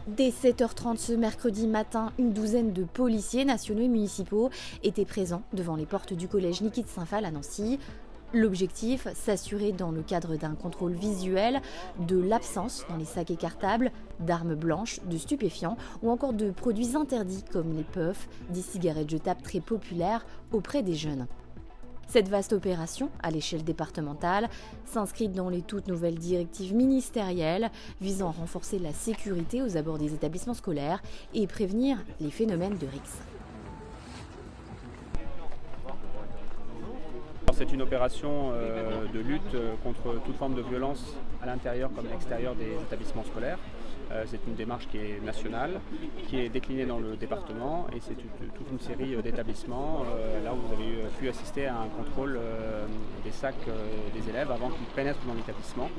Dès 7h30 ce mercredi matin, une douzaine de policiers nationaux et municipaux étaient présents devant les portes du collège Niki de Saint-Phal à Nancy. L'objectif, s'assurer dans le cadre d'un contrôle visuel de l'absence dans les sacs écartables d'armes blanches, de stupéfiants ou encore de produits interdits comme les puffs, des cigarettes jetables très populaires auprès des jeunes. Cette vaste opération, à l'échelle départementale, s'inscrit dans les toutes nouvelles directives ministérielles visant à renforcer la sécurité aux abords des établissements scolaires et prévenir les phénomènes de risque. C'est une opération de lutte contre toute forme de violence à l'intérieur comme à l'extérieur des établissements scolaires. C'est une démarche qui est nationale, qui est déclinée dans le département et c'est toute une série d'établissements là où vous avez pu assister à un contrôle des sacs des élèves avant qu'ils pénètrent dans l'établissement.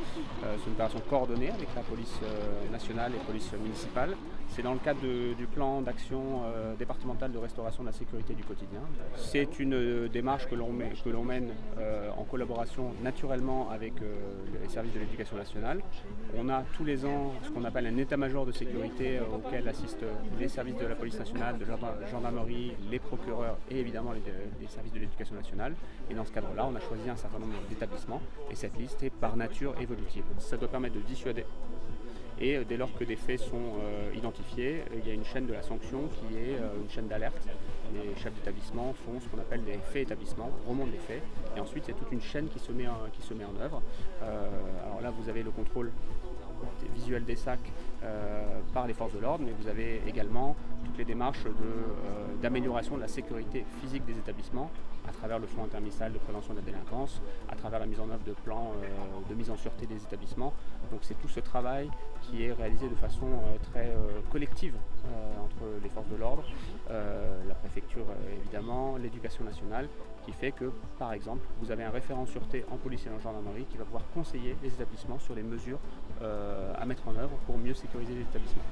C'est une opération coordonnée avec la police nationale et la police municipale. C'est dans le cadre du plan d'action départemental de restauration de la sécurité du quotidien. C'est une démarche que l'on mène en collaboration naturellement avec les services de l'éducation nationale. On a tous les ans ce qu'on appelle un état-major de sécurité auquel assistent les services de la police nationale, de la gendarmerie, les procureurs et évidemment les services de l'éducation nationale. Et dans ce cadre-là, on a choisi un certain nombre d'établissements et cette liste est par nature évolutive. Ça doit permettre de dissuader. Et dès lors que des faits sont identifiés, il y a une chaîne de la sanction qui est une chaîne d'alerte. Les chefs d'établissement font ce qu'on appelle des faits établissements, remontent les faits, et ensuite il y a toute une chaîne qui se met en œuvre. Alors là, vous avez le contrôle visuel des sacs par les forces de l'ordre, mais vous avez également toutes les démarches d'amélioration de la sécurité physique des établissements à travers le fonds interministériel de prévention de la délinquance, à travers la mise en œuvre de plans de mise en sûreté des établissements. Donc c'est tout ce travail qui est réalisé de façon très collective entre les forces de l'ordre, la préfecture évidemment, l'éducation nationale, qui fait que, par exemple, vous avez un référent sûreté en police et en gendarmerie qui va pouvoir conseiller les établissements sur les mesures à mettre en œuvre pour mieux sécuriser les établissements.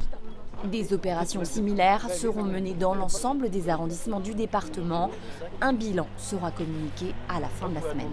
Des opérations similaires seront menées dans l'ensemble des arrondissements du département. Un bilan sera communiqué à la fin de la semaine.